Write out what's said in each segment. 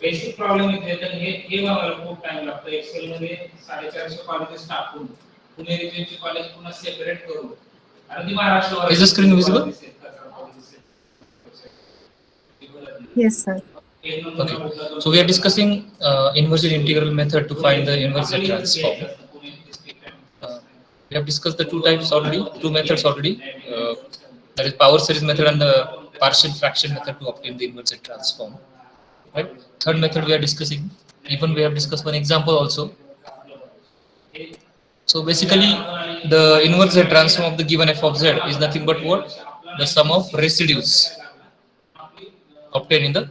Basic problem येते तर हे बघायला खूप टाइम लागतो एक्सेल मध्ये 450 कॉलेजेस टाकून पुणे रिजनचे कॉलेज पुन्हा सेपरेट करून आणि ती महाराष्ट्रावर Is the screen visible? Yes, sir. Okay. So we are discussing inversion integral method to find the inverse transform. Uh, we have discussed the two types already, two methods already. That is power series method and the partial fraction method to obtain the inverse transform. Right. Third method we are discussing. Even we have discussed one example also. So basically, the inverse transform of the given f of z is nothing but what? The sum of residues obtained in the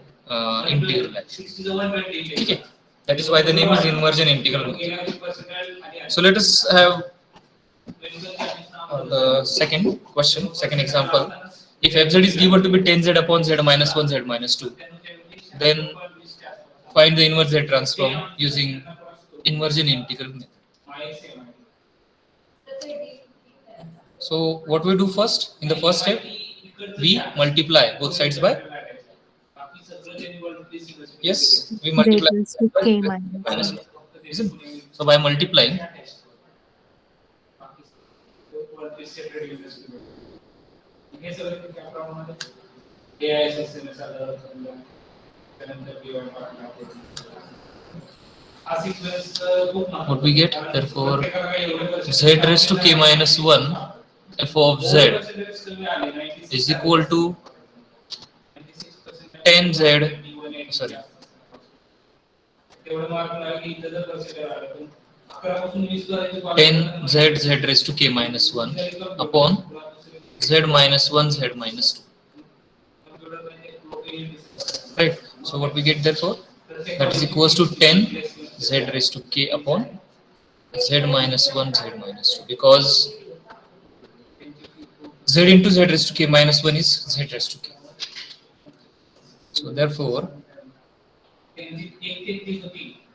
integral line. Okay. That is why the name is inversion integral method. So let us have the second question, second example. If fz is given to be 10z upon z minus 1 z minus 2, then find the inverse z transform using inversion integral method. So what we do first? In the first step, we multiply both sides by, yes, we Z multiply raised to K minus minus 1. 1. Isn't it? So by multiplying, what we get? Therefore, z raised to k minus 1 f of z is equal to 10z, sorry, 10 z raised to k minus 1 upon z minus 1 z minus 2. Right. So what we get therefore? That is equals to 10 z raised to k upon z minus 1 z minus 2, because z into z raised to k minus 1 is z raised to k. So therefore,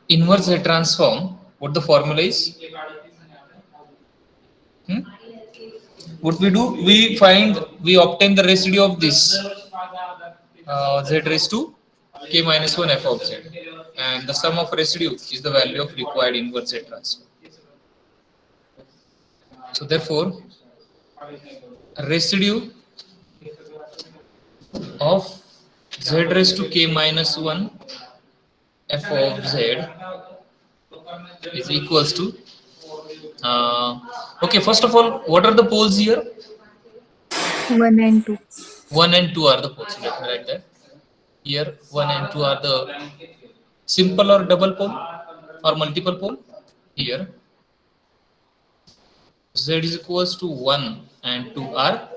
inverse Z transform, what the formula is? What we do? We obtain the residue of this z raised to k minus 1 f of z, and the sum of residue is the value of required inverse Z transform. So therefore, residue of z raised to k minus 1 f of z is equals to, okay, first of all, what are the poles here? 1 and 2. 1 and 2 are the poles. Let me write that. Here 1 and 2 are the simple or double pole or multiple pole. Here z is equals to 1 and 2 are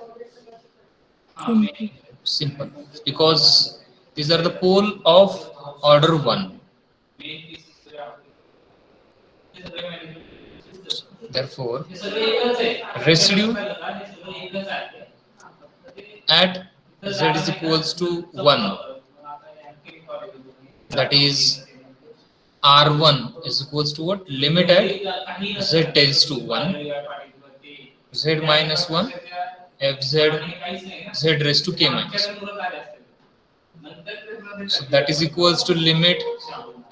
Simple. simple, because these are the pole of order 1. Therefore, residue at z is equals to 1, that is r1 is equals to what? Limit at z tends to 1, z minus 1 fz z raised to k minus 1. So that is equals to limit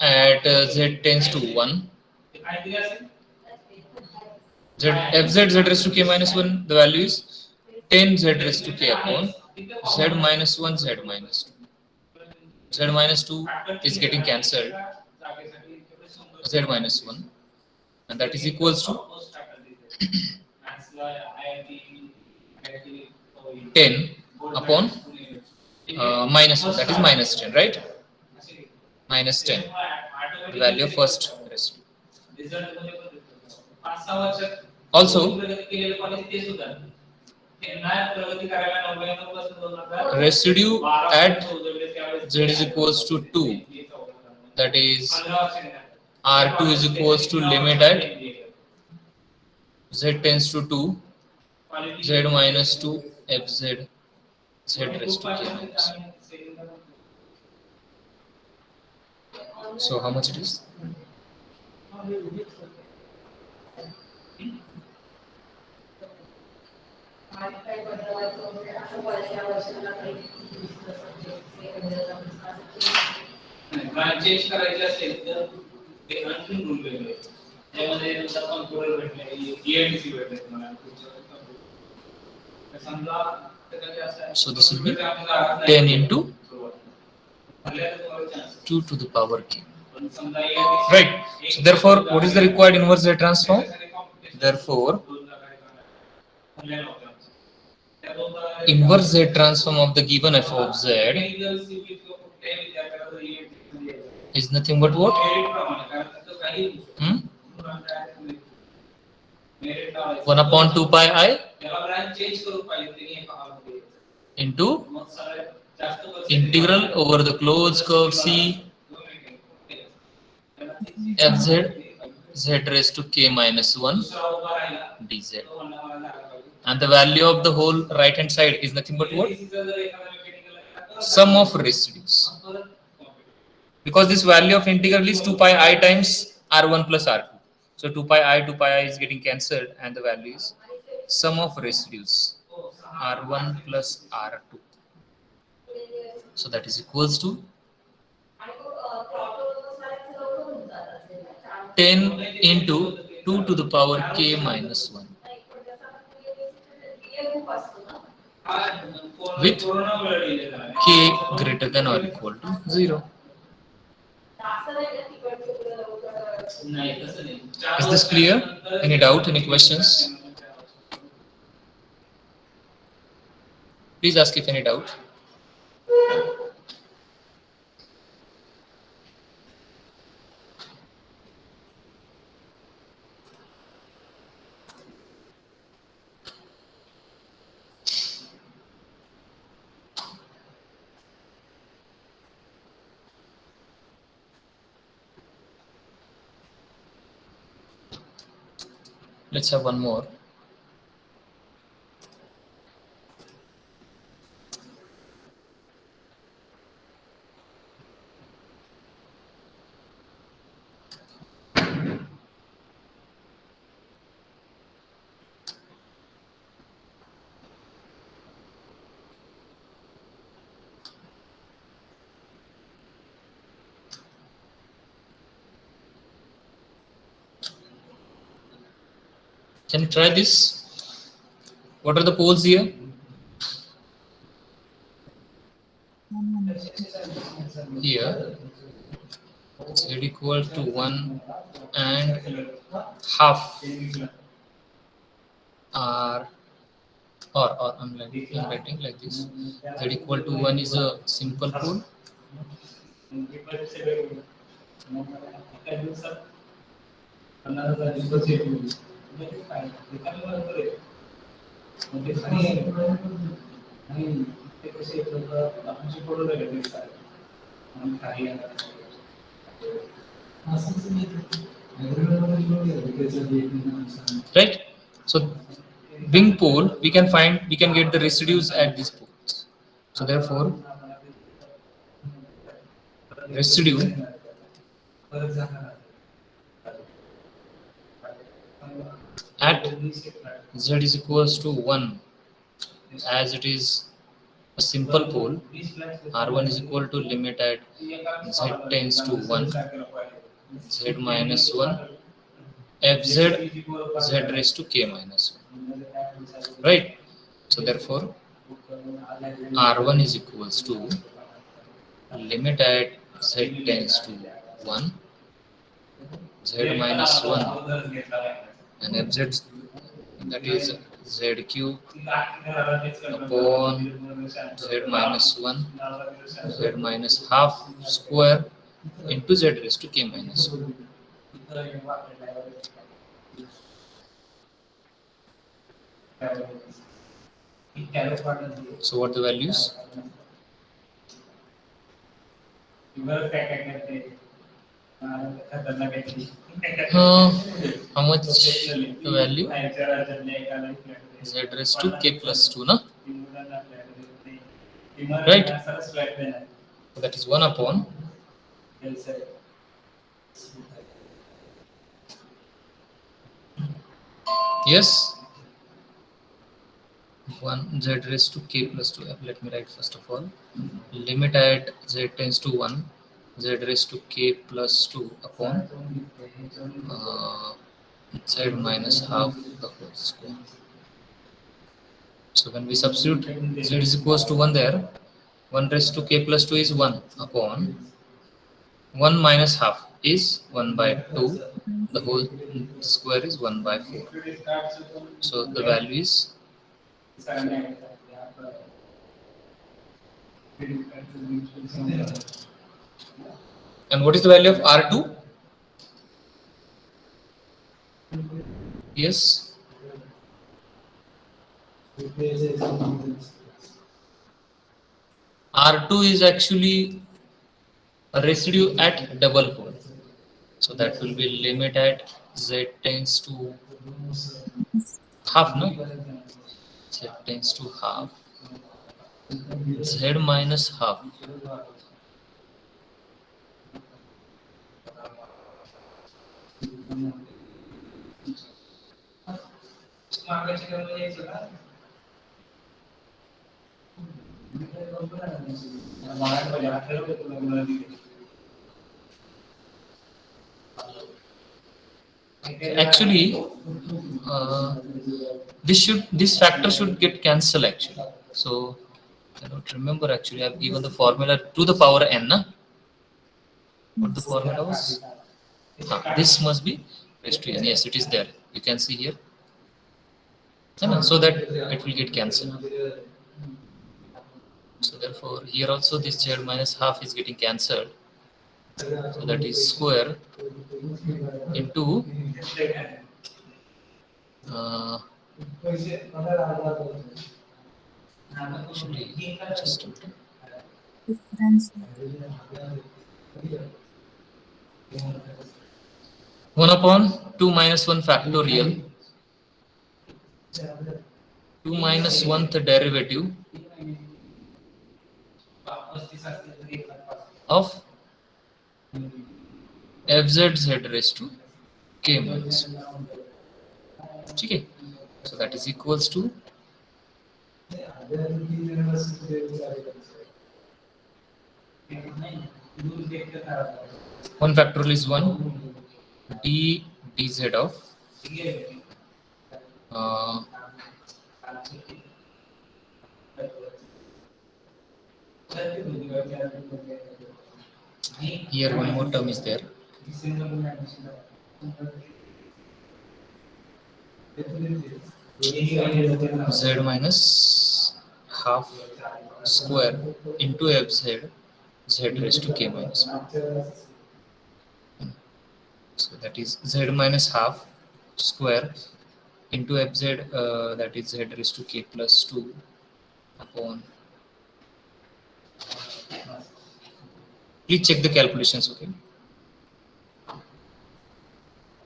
at z tends to 1, z fz z raised to k minus 1, the value is 10 z raised to k upon z minus 1 z minus 2. Z minus 2 is getting cancelled, z minus 1, and that is equals to 10 upon minus 1, that is minus 10, right? Minus 10, the value of first residue. Also, residue at z is equals to 2, that is r2 is equals to limit at z tends to 2, z minus 2 fz z raised to k minus 1. So how much it is? Branch change करायची असेल तर ते आणखी rule वेगळे आहेत. त्यामध्ये नुसार computer भेटले, ELDC भेटले तुम्हाला तर समजा त्याच्यामध्ये असं आहे. So this will be 10 into 2 to the power k. Right. So therefore, what is the required inverse Z transform? Therefore, inverse Z transform of the given f of z is nothing but what? 1 upon 2 pi I into integral over the closed curve C fz z raised to k minus 1 dz. And the value of the whole right hand side is nothing but what? Sum of residues. Because this value of integral is 2 pi I times r1 plus r2. So 2 pi I is getting cancelled and the value is sum of residues r1 plus r2. So that is equals to 10 into 2 to the power k minus 1 with k greater than or equal to 0. Is this clear? Any doubt? Any questions? Please ask if any doubt. Let's have one more. Can you try this? What are the poles here? Here, z equal to 1 and half r or I'm writing like this. Z equal to 1 is a simple pole. Right? So being pole, we can get the residues at these poles. So therefore, residue at z is equals to 1, as it is a simple pole, r1 is equal to limit at z tends to 1, z minus 1, fz z raised to k minus 1. Right? So therefore, r1 is equals to limit at z tends to 1, z minus 1, and fz, that is z cube upon z minus 1, z minus half square into z raised to k minus 1. So what are the values? How much the value? Z raised to k plus 2, no? Right? So that is 1 upon yes, 1 z raised to k plus 2. Let me write first of all. Limit at z tends to 1, z raised to k plus 2 upon z minus half the whole square. So when we substitute z is equals to 1 there, 1 raised to k plus 2 is 1 upon 1 minus half is 1 by 2. The whole square is 1 by 4. So the value is 4. And what is the value of R2? Yes. R2 is actually a residue at double pole. So that will be limit at z tends to half, no? Z tends to half. Z minus half. Actually, this factor should get cancelled actually. So I don't remember actually. I've given the formula to the power n. Na? What the formula was? This must be raised to n. Yes, it is there. You can see here. So that it will get cancelled. So therefore, here also this z minus half is getting cancelled. So that is square into actually just Difference. 1 upon 2 minus 1 factorial, 2 minus 1th derivative of fz raised to k minus 1. Okay. So that is equals to 1 factorial is 1 d dz of here one more term is there. Z minus half square into fz z raised to k minus 1. So that is z minus half square into fz, that is z raised to k plus 2 upon. Please check the calculations, okay?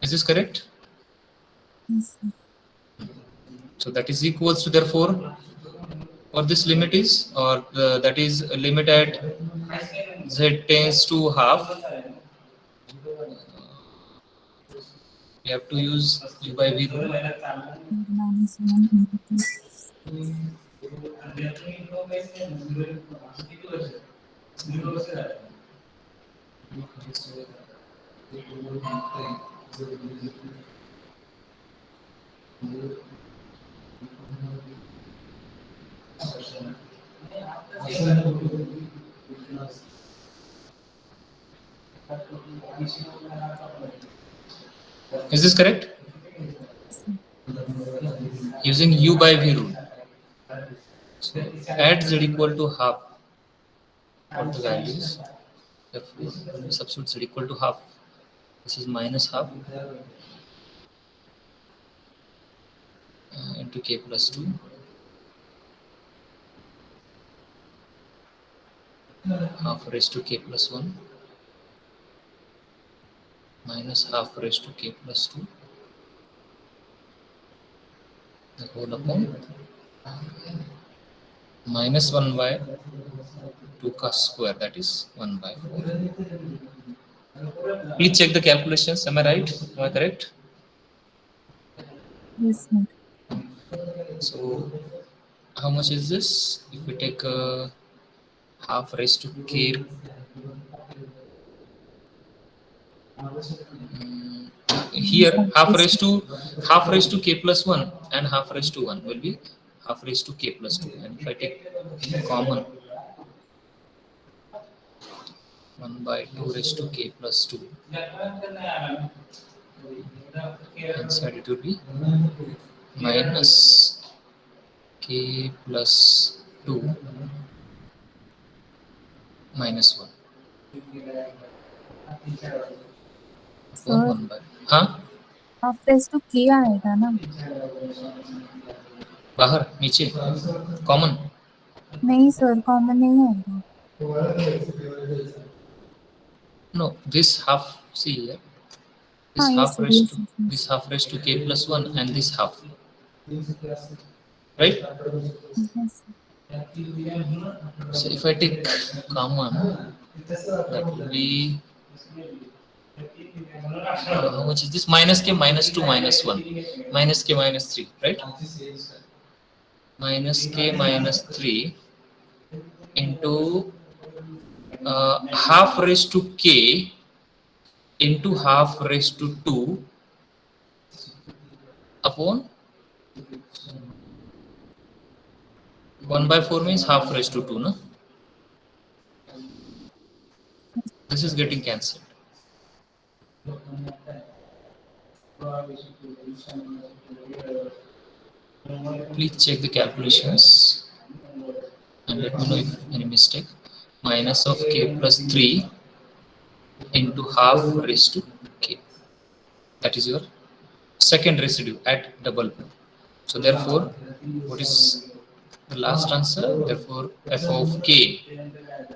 Is this correct? Yes, sir. So that is equals to, therefore, or this limit is, or that is a limit at z tends to half. We have to use u by v rule. Minus 1 into 2. Is this correct? Using u by v rule. So at z equal to half, what the value is? Therefore, substitute z equal to half. This is minus half into k plus 2 half raised to k plus 1 minus half raised to k plus 2 the whole upon minus 1 by 2 cos square, that is 1 by 4. Please check the calculations. Am I right? Am I correct? Yes, sir. So how much is this? If we take half raised to k Here half raised to k plus 1 and half raised to 1 will be half raised to k plus 2, and if I take common 1 by 2 raised to k plus 2, inside it will be minus k plus 2 minus 1 upon sir 1 by हाँ half race तो के आएगा ना? बाहर नीचे common नहीं sir, common नहीं आएगा. no this half, see here this हाँ, half yes sir, raised yes to sir, yes. this half raised to k plus 1 and this half, right? Yes, sir. So if I take common, that will be how much is this? Minus k minus 2 minus 1 minus k minus 3, right? Minus k minus 3 into half raised to k into half raised to 2 upon 1 by 4 means half raised to 2, no? This is getting cancelled. Please check the calculations and let me know if any mistake. Minus of k plus 3 into half raised to k. That is your second residue at double point. So therefore, what is the last answer? Therefore, f of k,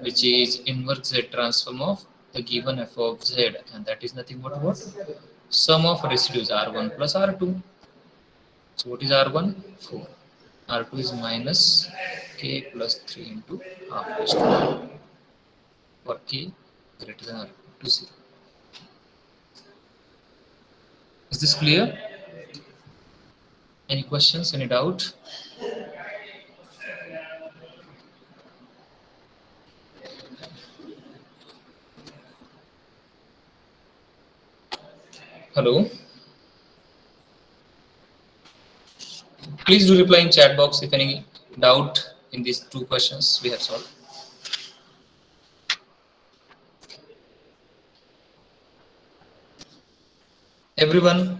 which is inverse z transform of the given f of z, and that is nothing but what? Sum of residues r1 plus r2. So what is r1? 4. R2 is minus k plus 3 into half raised to 4 for k greater than or equal to 0. Is this clear? Any questions? Any doubt? Hello? Please do reply in chat box if any doubt in these two questions we have solved. Everyone?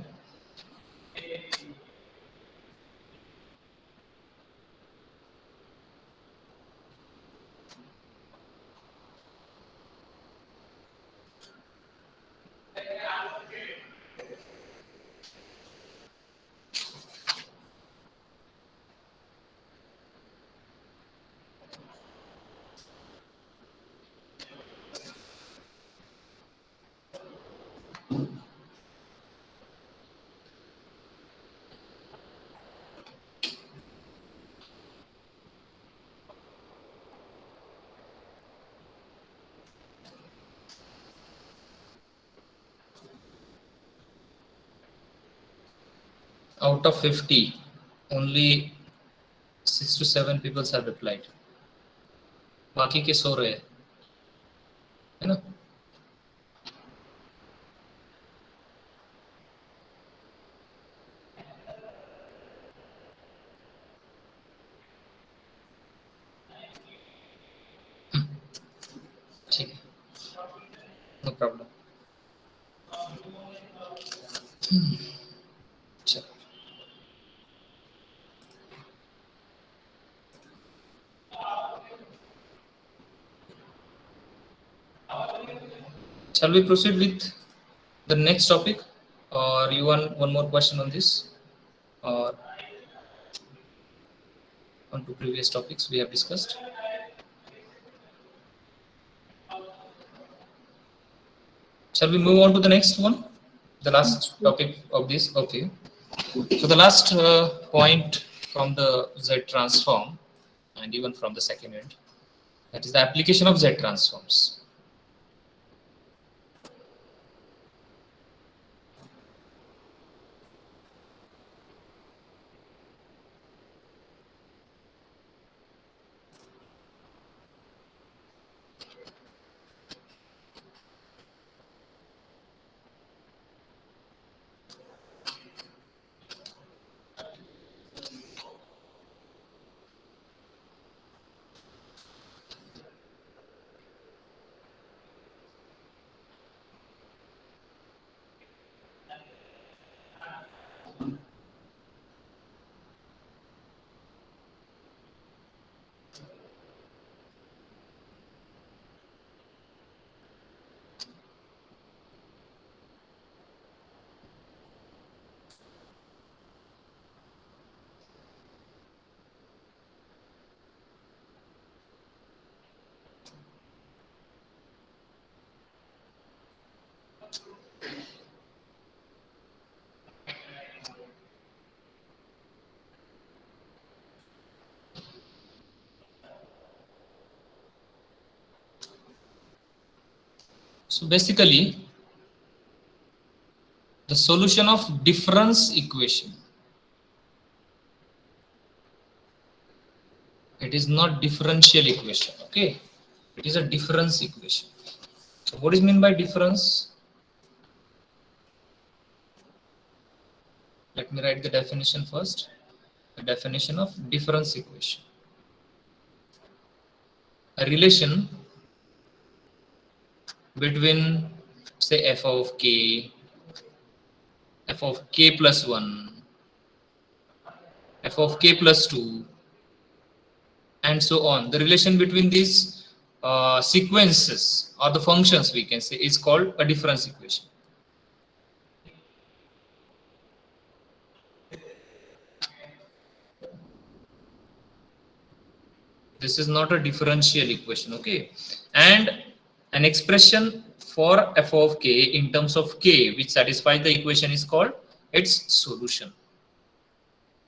Out of 50, only 6 to 7 people have replied. बाकी के सो रहे हैं, है ना? ठीक है, no problem. चलो. Shall we proceed with the next topic, or you want one more question on this, or on to previous topics we have discussed? Shall we move on to the next one, the last topic of this? Okay. So the last point from the Z transform, and even from the second end, that is the application of Z transforms. So basically, the solution of difference equation. It is not differential equation, okay? It is a difference equation. So what is meant by difference? Let me write the definition first. The definition of difference equation. A relation between, say, f of k plus 1, f of k plus 2, and so on. The relation between these sequences or the functions, we can say, is called a difference equation. This is not a differential equation, okay? And an expression for f of k in terms of k which satisfies the equation is called its solution.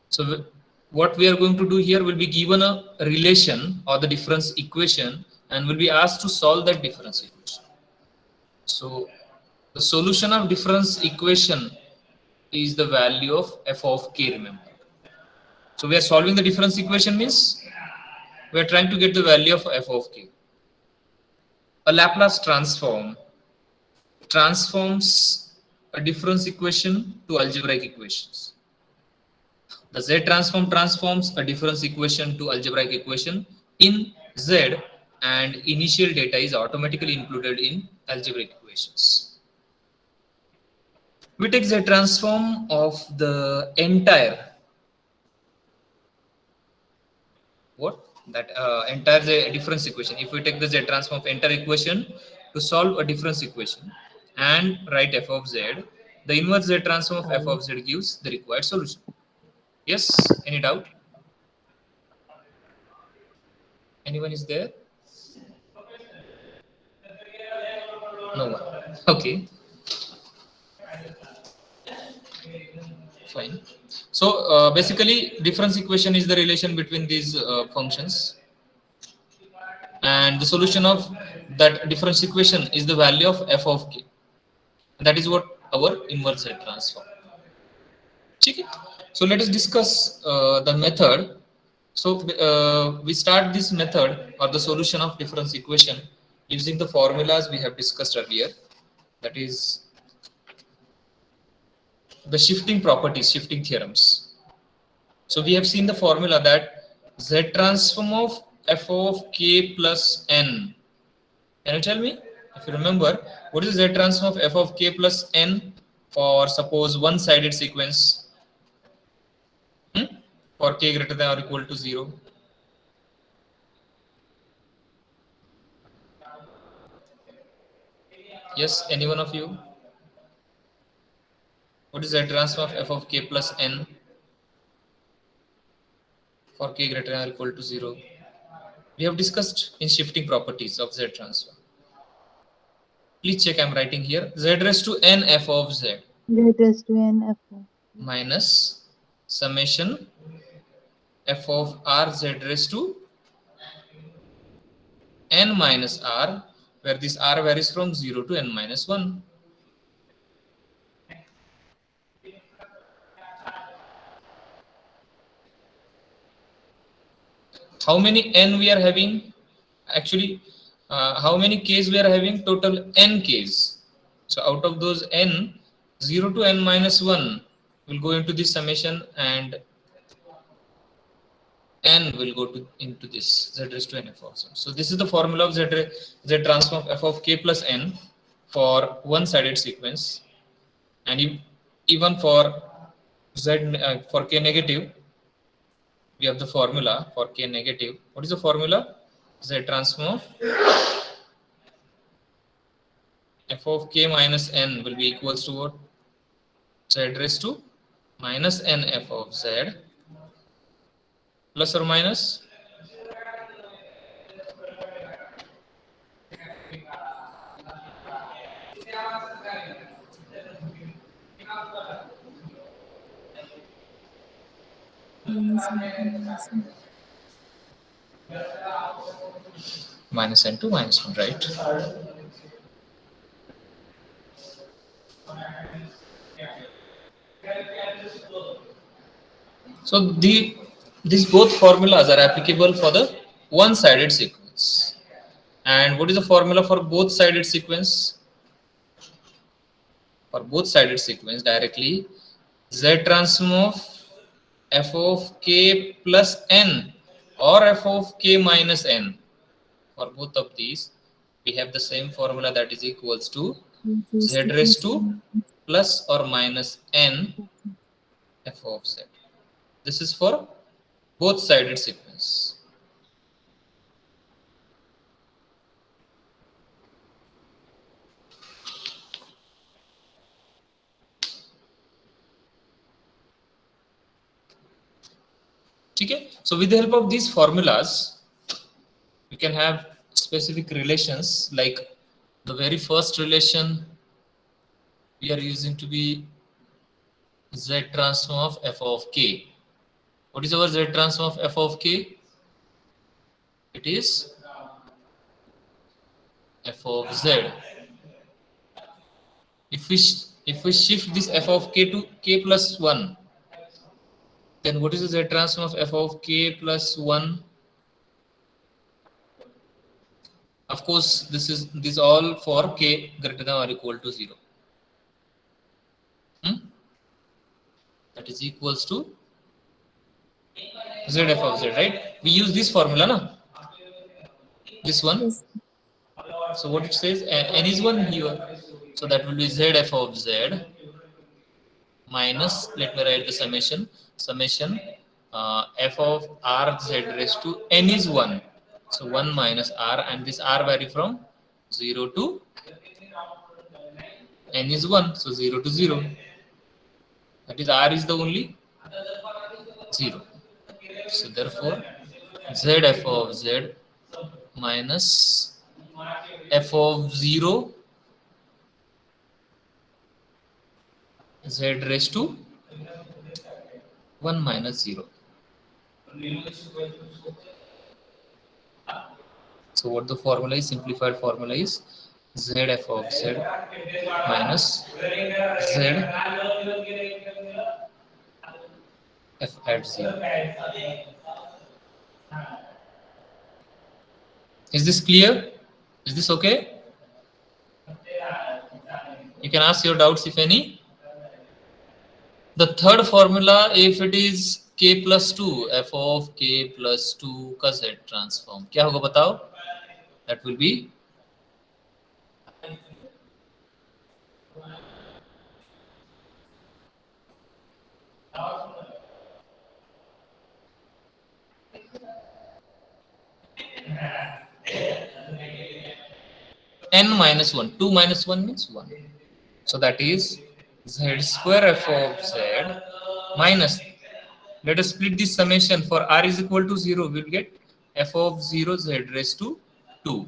So what we are going to do here will be given a relation or the difference equation and will be asked to solve that difference equation. So the solution of difference equation is the value of f of k, remember. So we are solving the difference equation means we are trying to get the value of f of k. A Laplace transform transforms a difference equation to algebraic equations. The Z transform transforms a difference equation to algebraic equation in Z, and initial data is automatically included in algebraic equations. We take Z transform of the entire entire Z difference equation. If we take the Z transform of entire equation to solve a difference equation and write f of z, the inverse Z transform of f of z gives the required solution. Yes, any doubt? Anyone is there? No one. Okay. Fine. So basically, difference equation is the relation between these functions, and the solution of that difference equation is the value of f of k. That is what our inverse Z transform. Okay. So let us discuss the method. So we start this method or the solution of difference equation using the formulas we have discussed earlier. That is the shifting properties, shifting theorems. So we have seen the formula that Z transform of f of k plus n. Can you tell me, if you remember, what is Z transform of f of k plus n for suppose one-sided sequence? For k greater than or equal to 0? Yes, any one of you? What is the transform of f of k plus n for k greater than or equal to 0? We have discussed in shifting properties of Z transform. Please check, I am writing here z raised to n f of z. Z raised to n f of minus summation f of r z raised to n minus r, where this r varies from 0 to n minus 1. How many n we are having? Actually, how many k's we are having? Total n k's. So out of those n, 0 to n minus 1 will go into this summation, and n will go into this z raised to n f also. So this is the formula of z transform of f of k plus n for one-sided sequence, and even for for k negative, we have the formula for k negative. What is the formula? Z transform of f of k minus n will be equals to what? Z raised to minus n f of z plus or minus minus n to minus 1, right? So these both formulas are applicable for the one-sided sequence. And what is the formula for both-sided sequence? For both-sided sequence, directly Z transform of f of k plus n or f of k minus n. For both of these, we have the same formula, that is equals to z raised to plus or minus n f of z. This is for both-sided sequence. Okay? So with the help of these formulas, we can have specific relations, like the very first relation we are using to be z transform of f of k. What is our z transform of f of k? It is f of z. If we shift this f of k to k plus 1, then what is the z transform of f of k plus 1? Of course, this all for k greater than or equal to 0. That is equals to z f of z, right? We use this formula, na? This one. Yes. So what it says, n is 1 here. So that will be z f of z minus, let me write the summation. Summation f of r z raised to n is 1. So 1 minus r, and this r vary from 0 to n is 1. So 0 to 0. That is r is the only 0. So therefore z f of z minus f of 0 z raised to 1 minus 0. So what the formula is, simplified formula is z f of z minus z f at 0. Is this clear? Is this okay? You can ask your doubts if any. The third formula, if it is k plus 2, f of k plus 2 का z transform, क्या होगा बताओ? That will be n minus 1. 2 minus 1 means 1. So that is z square f of z minus, let us split this summation. For r is equal to 0, we will get f of 0 z raised to 2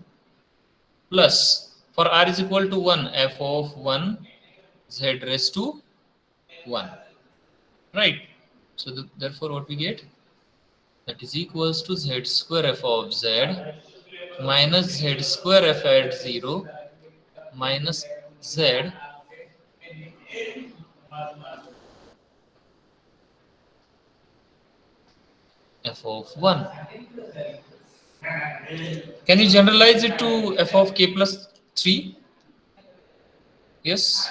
plus, for r is equal to 1, f of 1 z raised to 1. Right? So therefore what we get? That is equals to z square f of z minus z square f at 0 minus z f of 1. Can you generalize it to f of k plus 3? Yes?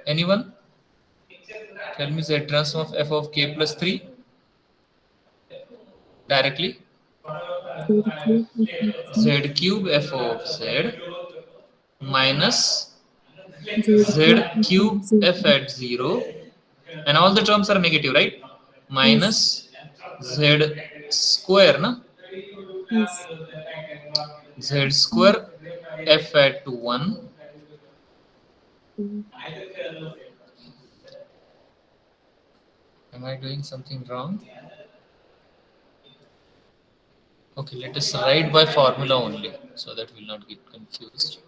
Anyone? Tell me z transform of f of k plus 3 directly. Z cube f of z minus z cube f at 0, and all the terms are negative, right? Minus z square, na? Yes. Z square f at 1 Am I doing something wrong? Okay, let us write by formula only so that we will not get confused.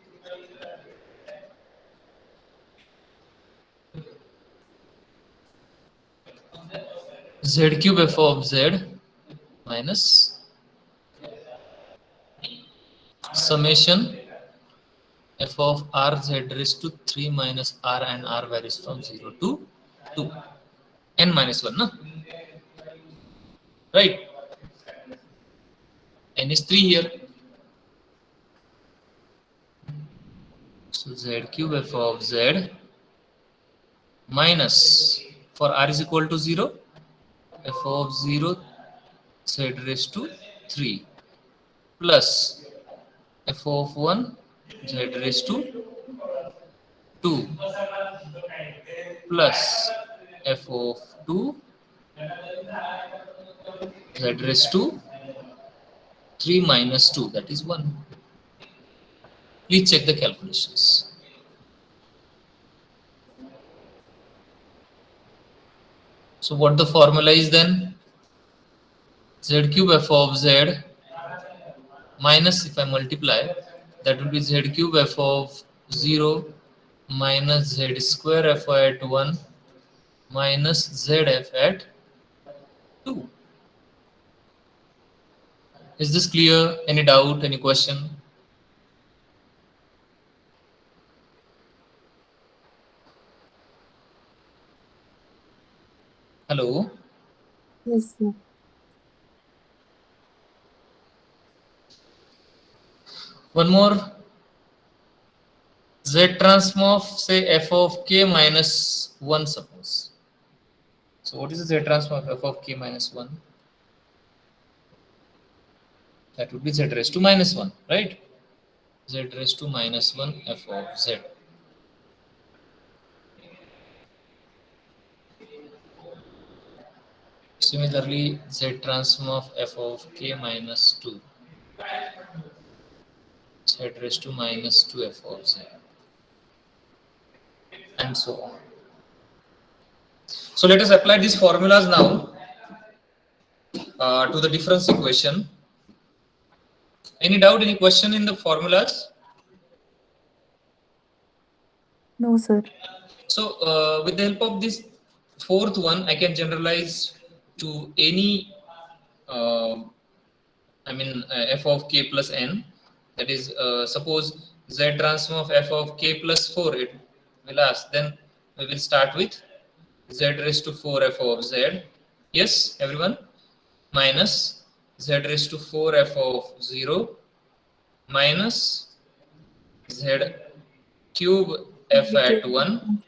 z cube f of z minus summation f of r z raised to 3 minus r, and r varies from 0 to 2, n minus 1, no? Right? N is 3 here. So z cube f of z minus, for r is equal to 0, f of 0 z raised to 3 plus f of 1 z raised to 2 plus f of 2 z raised to 3 minus 2, that is 1. Please check the calculations. So what the formula is then? Z cube f of z minus, if I multiply, that will be z cube f of 0 minus z square f at 1 minus zf at 2. Is this clear? Any doubt? Any question? Hello? Yes, sir. One more. Z transform of, say, f of k minus 1, suppose. So what is the Z transform of f of k minus 1? That would be z raised to minus 1, right? Z raised to minus 1 f of z. Similarly, Z transform of f of k minus 2, z raised to minus 2 f of z, and so on. So let us apply these formulas now to the difference equation. Any doubt, any question in the formulas? No, sir. So with the help of this fourth one, I can generalize to any f of k plus n. That is, suppose z transform of f of k plus 4, it will ask. Then we will start with z raised to 4 f of z. Yes, everyone? Minus z raised to 4 f of 0 minus z cube f at 1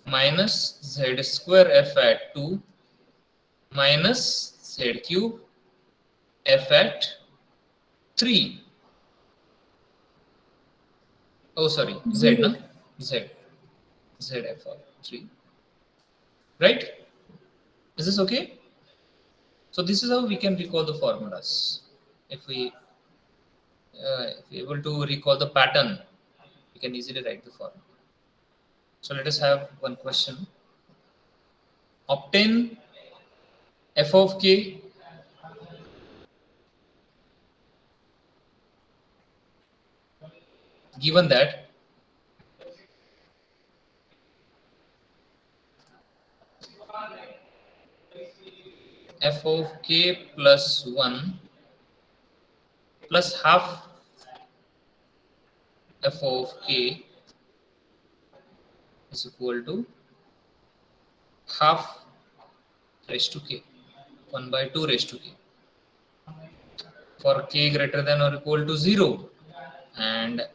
minus z square f at 2 minus z cube f at 3. Oh, sorry, z, no? Z f of 3. Right? Is this okay? So this is how we can recall the formulas. If we able to recall the pattern, we can easily write the formula. So let us have one question. Obtain f of k given that f of k plus 1 plus half f of k is equal to half raised to k, 1 by 2 raised to k, for k greater than or equal to 0, and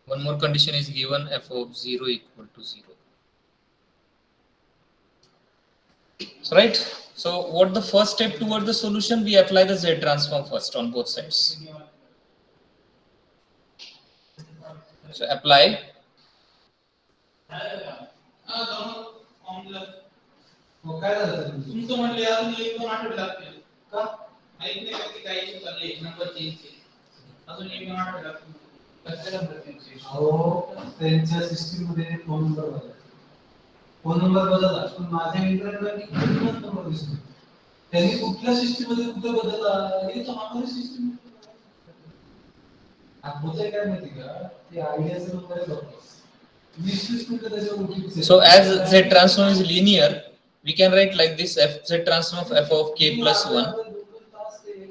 one more condition is given, f of 0 equal to 0. So, right, so what the first step toward the solution? We apply the Z transform first on both sides. So apply. त्यांच्या system मध्ये phone number बदलला. Phone number बदलला पण माझ्या internet banking number दिसतो. त्यांनी कुठल्या system मध्ये कुठे बदलला हे तर आम्हाला सिस्टीम होतंय काय माहिती का ते आयडियाचा नंबर आहे. 20 मिनिटं त्याच्या OTP. So as Z transform is linear, we can write like this: z transform of f of k plus 1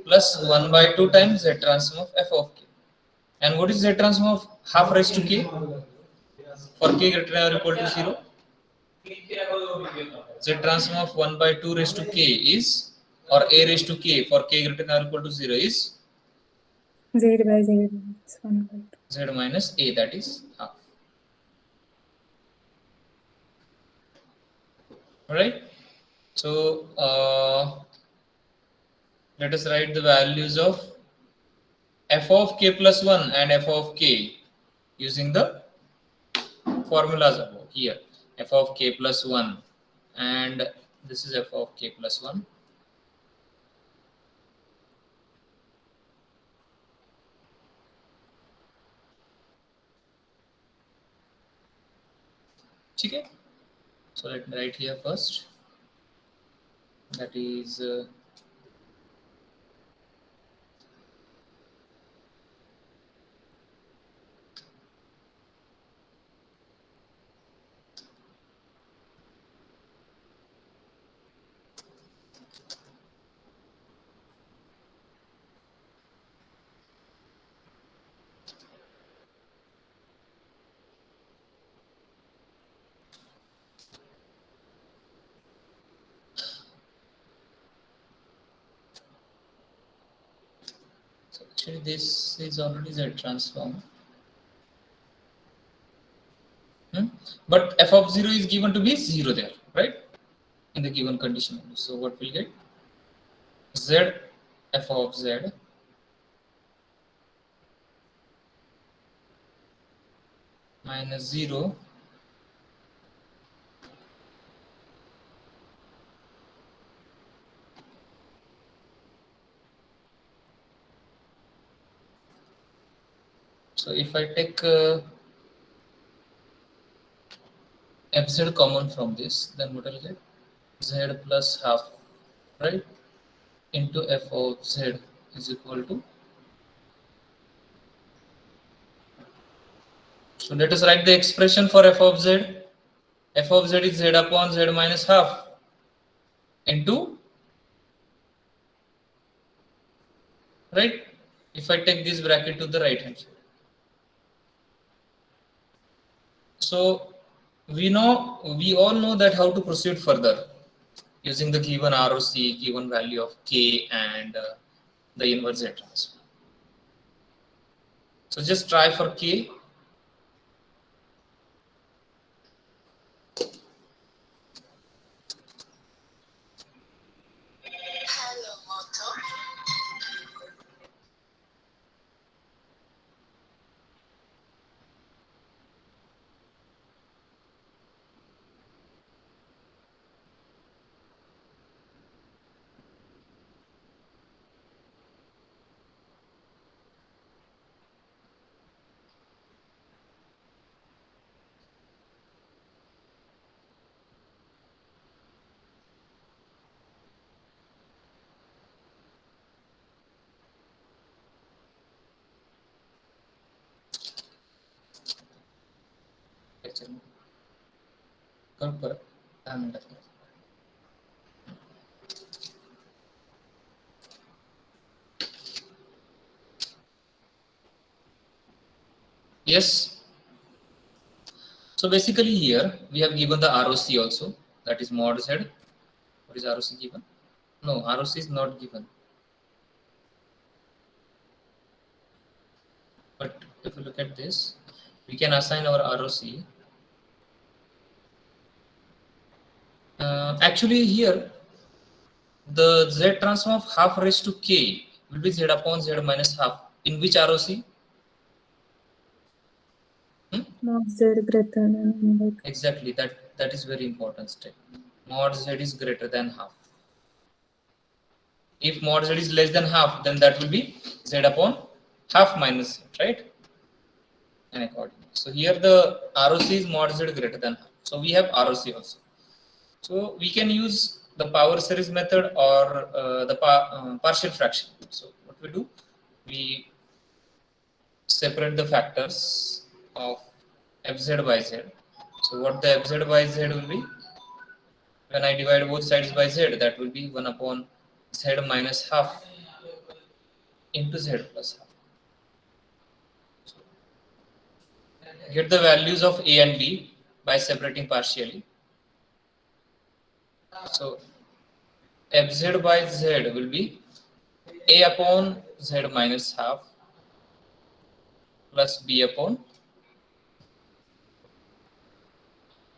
plus 1 by 2 times z transform of f of k. And what is z transform of half raised to k for k greater than or equal to 0? Z transform of 1 by 2 raised to k is, or a raised to k for k greater than or equal to 0 is Z by Z minus 1 by 2. z minus a, that is half. Alright, so let us write the values of f of k plus 1 and f of k using the formulas above. Here f of k plus 1 and this is f of k plus 1. Okay, so let me write here first, that is so actually this is already z transform. But f of 0 is given to be 0 there, right? In the given condition. So what we'll get? Z f of z minus 0 so if I take fz common from this, then what will get? Z plus half, right, into f of z is equal to, so let us write the expression for f of z. F of z is z upon z minus half into, right, if I take this bracket to the right hand side. So we all know that how to proceed further using the given ROC, given value of k and the inverse Z transform. So just try for k. Yes. So basically here we have given the ROC also, that is mod Z. What is ROC given? No, ROC is not given. But if you look at this, we can assign our ROC. Actually here, the Z transform of half raised to k will be Z upon Z minus half. In which ROC? Mod Z greater than 1 by 2. Exactly, that is very important step. Mod Z is greater than half. If mod Z is less than half, then that will be Z upon half minus Z, right? And accordingly. So here the ROC is mod Z greater than half. So we have ROC also. So we can use the power series method or the partial fraction. So what we do, we separate the factors of fz by z. So what the fz by z will be? When I divide both sides by z, that will be 1 upon z minus half into z plus half. Get the values of a and b by separating partially. So fz by z will be a upon z minus half plus b upon,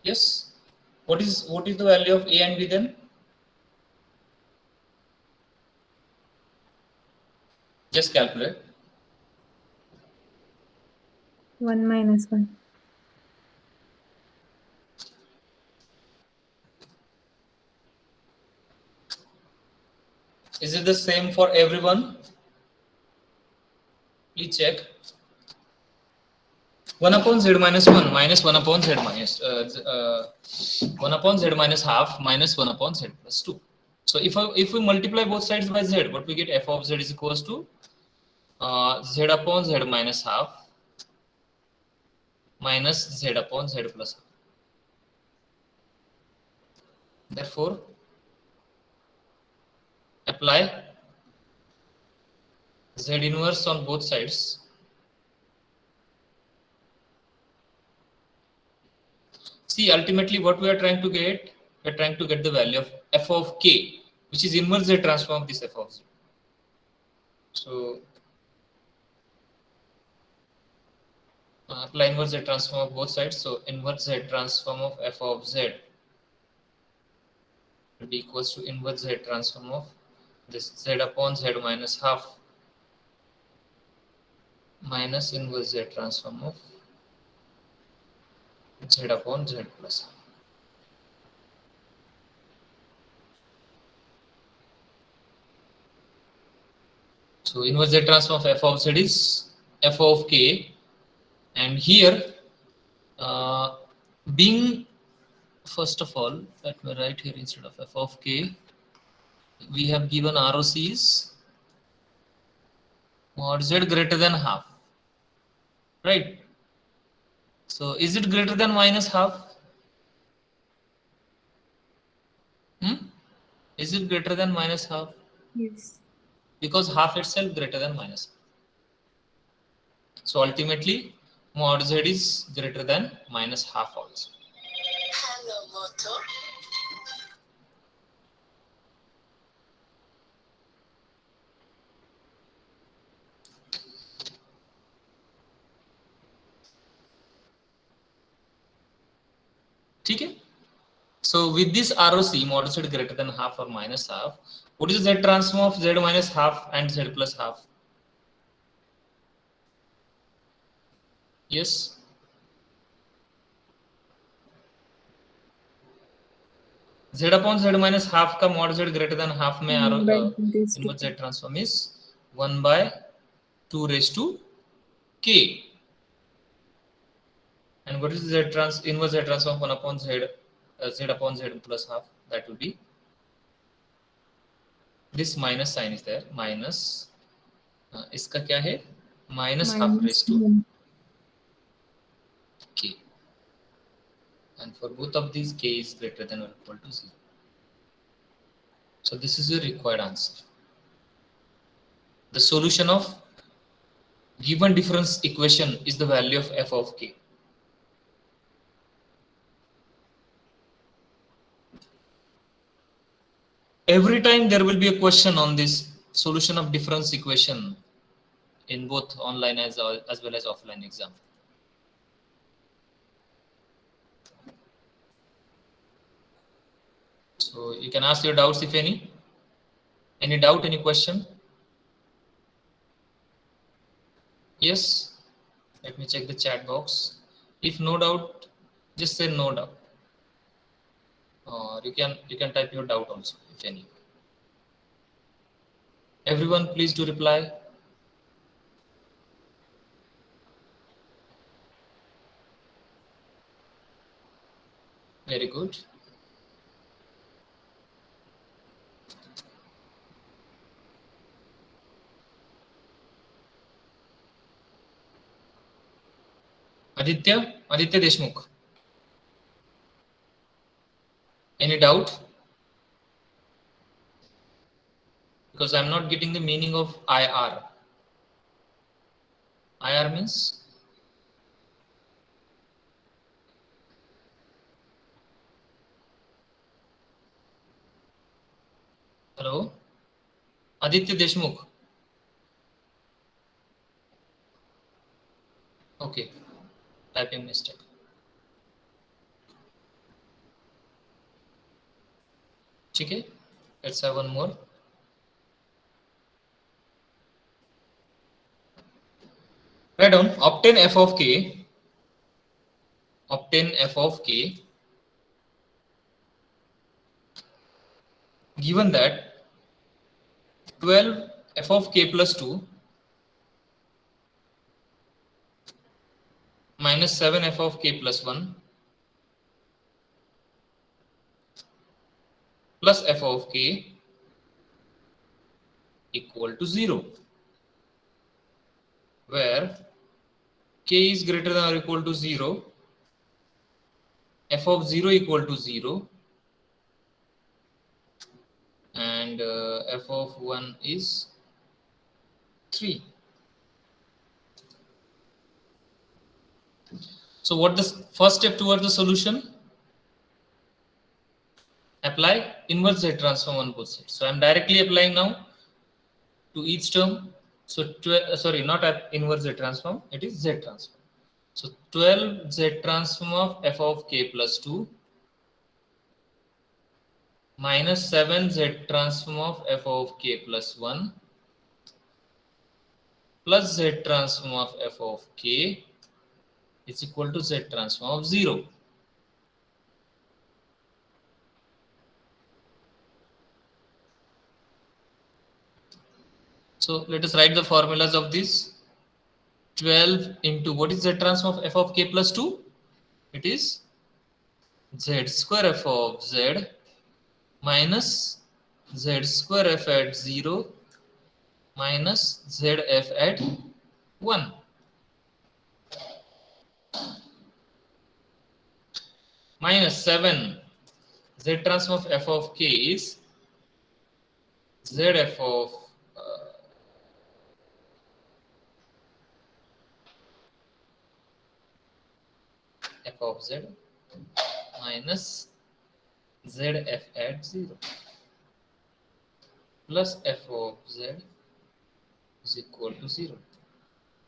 yes, what is the value of a and b then? Just calculate. 1 minus 1. Is it the same for everyone? Please check. 1 upon z minus 1 minus 1 upon z minus 1 upon z minus half minus 1 upon z plus 2. So if we multiply both sides by z, what we get? F of z is equals to z upon z minus half minus z upon z plus half. Therefore, apply z inverse on both sides. See, ultimately what we are trying to get, we are trying to get the value of f of k, which is inverse z transform of this f of z. So apply inverse z transform of both sides. So inverse z transform of f of z will be equals to inverse z transform of this z upon z minus half minus inverse z transform of z upon z plus half. So inverse z transform of f of z is f of k, and here being, first of all, let me write here instead of f of k, we have given ROC is mod z greater than half, right? So is it greater than minus half? Is it greater than minus half? Yes. Because half itself greater than minus half. So ultimately, mod z is greater than minus half also. Hello, Moto. ठीक है? So with this ROC, mod z greater than half or minus half, what is the z transform of z minus half and z plus half? Yes. Z upon z minus half का mod z greater than half में 1 by 2 raised to inverse z transform is 1 by 2 raised to k. And what is z inverse z transform 1 upon z, z upon z plus half? That will be, this minus sign is there, minus इसका क्या है? Minus half raised to 1. k. And for both of these, k is greater than or equal to 0. So this is your required answer. The solution of given difference equation is the value of f of k. Every time there will be a question on this solution of difference equation in both online as well as offline exam. So you can ask your doubts if any. Any doubt, any question? Yes? Let me check the chat box. If no doubt, just say no doubt. Or you can type your doubt also, if any. Everyone, please do reply. Very good. Aditya Deshmukh. Any doubt? Because I'm not getting the meaning of IR. IR means? Hello? Aditya Deshmukh. Okay. Typing mistake. Okay. Let's have one more. Write down obtain f of k. Obtain f of k. Given that 12 f of k plus 2 minus 7 f of k plus 1 plus f of k equal to 0, where k is greater than or equal to 0, f of 0 equal to 0, and f of 1 is 3. So what the first step towards the solution? Apply inverse Z transform on both sides. So I am directly applying now to each term. So sorry, not at inverse Z transform, it is Z transform. So 12 Z transform of f of k plus 2 minus 7 Z transform of f of k plus 1 plus Z transform of f of k is equal to Z transform of 0. So let us write the formulas of this. 12 into what is Z transform of f of k plus 2? It is Z square f of z minus Z square f at 0 minus ZF at 1. Minus 7 Z transform of f of k is ZF of f of z minus ZF at 0 plus f of z is equal to 0.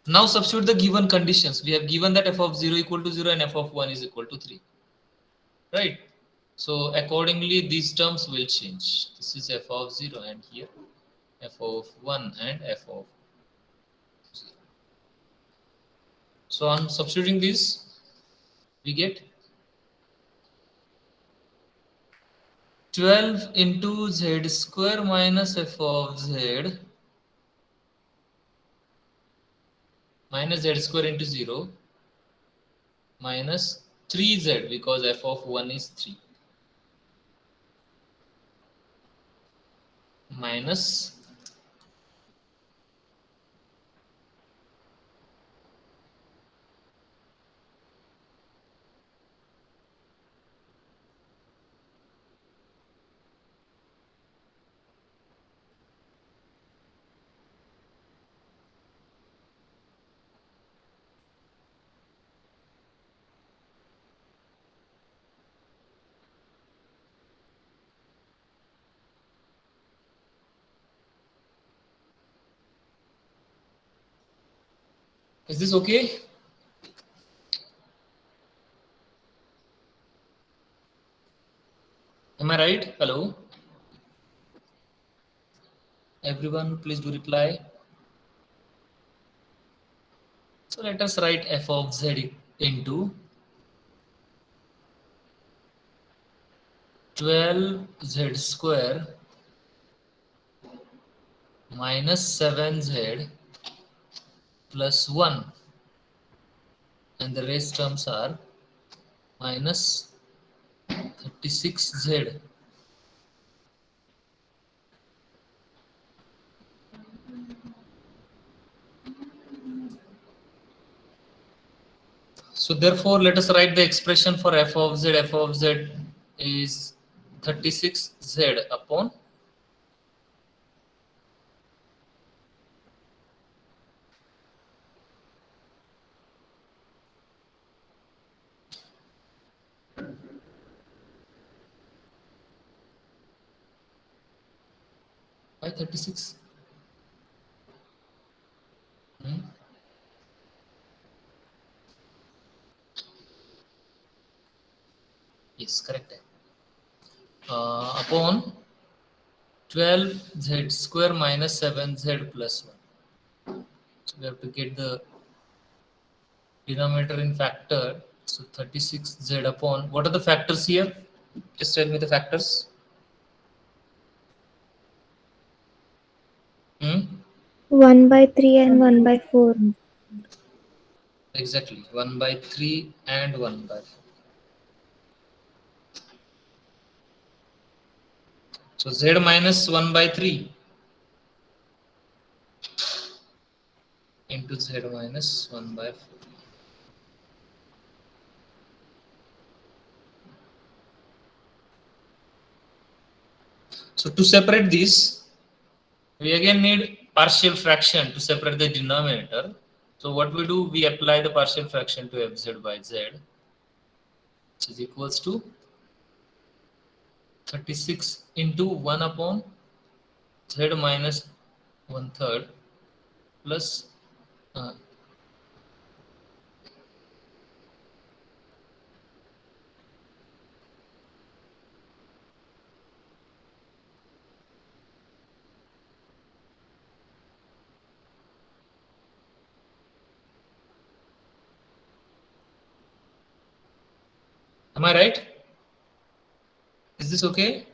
Now substitute the given conditions. We have given that f of 0 equal to 0 and f of 1 is equal to 3. Right? So accordingly these terms will change. This is f of 0 and here f of 1 and f of 0. So on substituting this, we get 12 into z square minus f of z minus z square into 0 minus 3z because f of 1 is 3 minus Is this okay? Am I right? Hello? Everyone, please do reply. So let us write f of z into 12z square minus 7z plus 1 and the rest terms are minus 36z so therefore let us write the expression for f of z. F of z is 36z upon why 36? Yes, correct. Upon 12z square minus 7z plus 1. So we have to get the denominator in factor. So 36z upon, what are the factors here? Just tell me the factors. 1/3 and 1/4. Exactly, 1/3 and 1/4. So z minus 1/3 into z minus 1/4. So to separate this, we again need partial fraction to separate the denominator. So what we do, we apply the partial fraction to fz by z, which is equals to 36 into 1 upon z minus 1/3 plus am I right? Is this okay?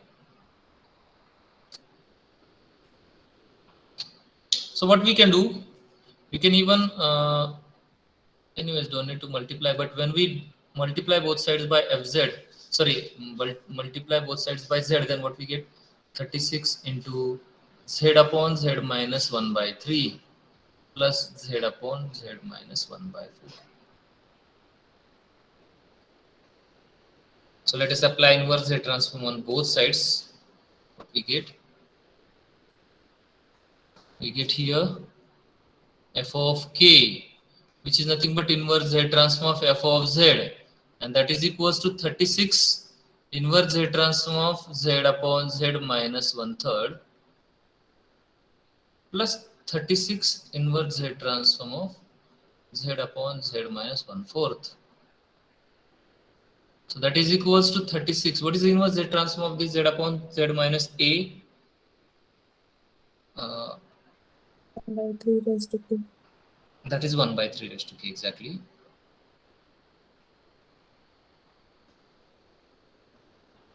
So what we can do, we can even anyways don't need to multiply, but when we multiply both sides by fz, sorry, multiply both sides by z, then what we get, 36 into z upon z minus 1/3 plus z upon z minus 1/4. So let us apply inverse Z transform on both sides. What we get? We get here f of k, which is nothing but inverse Z transform of f of z, and that is equals to 36 inverse Z transform of z upon z minus 1/3 plus 36 inverse Z transform of z upon z minus 1/4. So that is equals to 36. What is the inverse Z transform of this z upon z minus a? 1/3 raised to 2. That is 1/3 raised to k, exactly.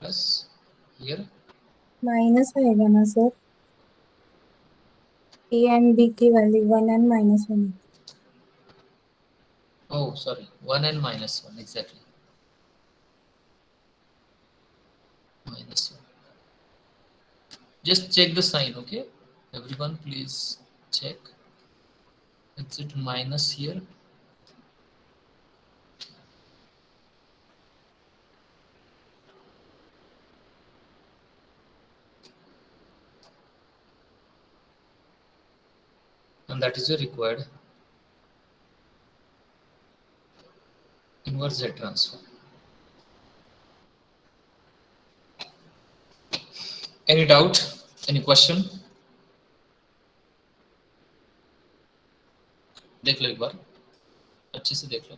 Plus here minus आएगा ना sir? A and B की value 1 and -1. oh sorry, 1 and minus 1, exactly, minus 1. Just check the sign, okay, everyone please check. Is it minus here? And that is your required inverse Z transform. Any doubt, any question? देख लो एक बार, अच्छे से देख लो.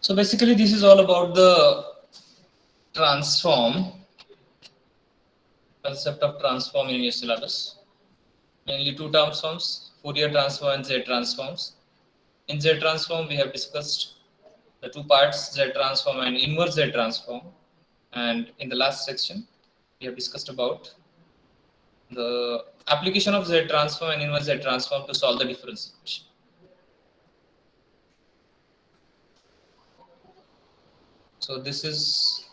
So basically, this is all about the transform, concept of transform in your syllabus. Mainly two transforms, Fourier transform and Z transforms. In Z transform, we have discussed the two parts, Z transform and inverse Z transform. And in the last section, we have discussed about the application of Z transform and inverse Z transform to solve the difference equation. So this is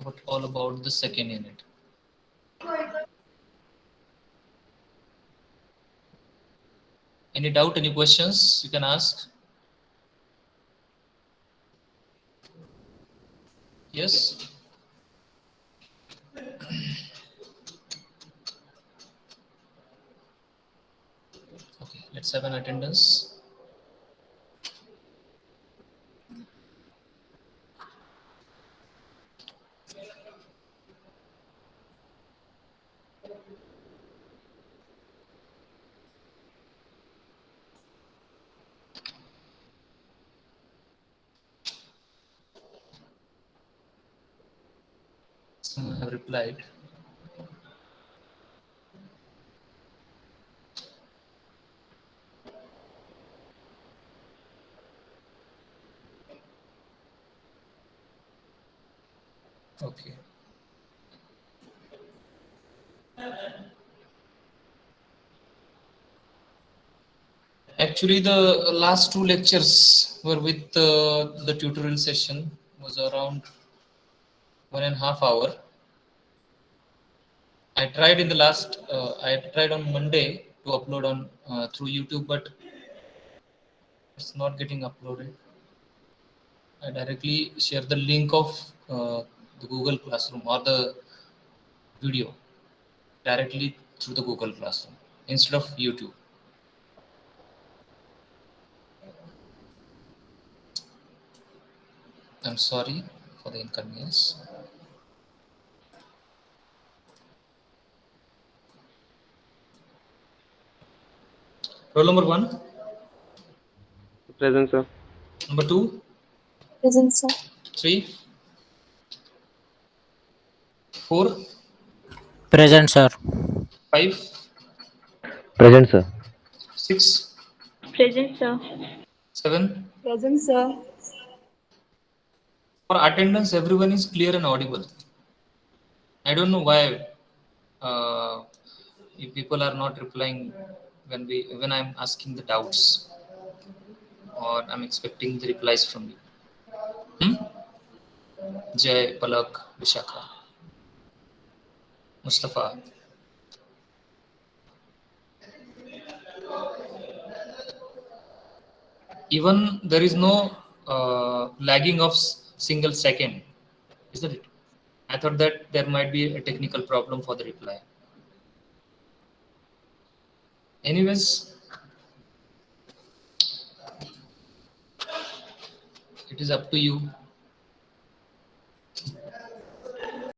what all about the second unit. Any doubt, any questions you can ask? Yes? Okay, let's have an attendance. Some have replied. Okay. Actually, the last two lectures were with the tutorial session was around 1.5 hours. I tried in the last, I tried on Monday to upload on through YouTube, but it's not getting uploaded. I directly share the link of the Google Classroom or the video directly through the Google Classroom instead of YouTube. I'm sorry for the inconvenience. Roll number 1, Present, sir. number 2, Present, sir. 3, 4, Present, sir. 5, Present, sir. 6, Present, sir. 7. Present, sir. For attendance, everyone is clear and audible. I don't know why if people are not replying when I'm asking the doubts or I'm expecting the replies from you. Jay, Palak, Vishakha, Mustafa. Even there is no lagging of single second, isn't it? I thought that there might be a technical problem for the reply. Anyways, it is up to you.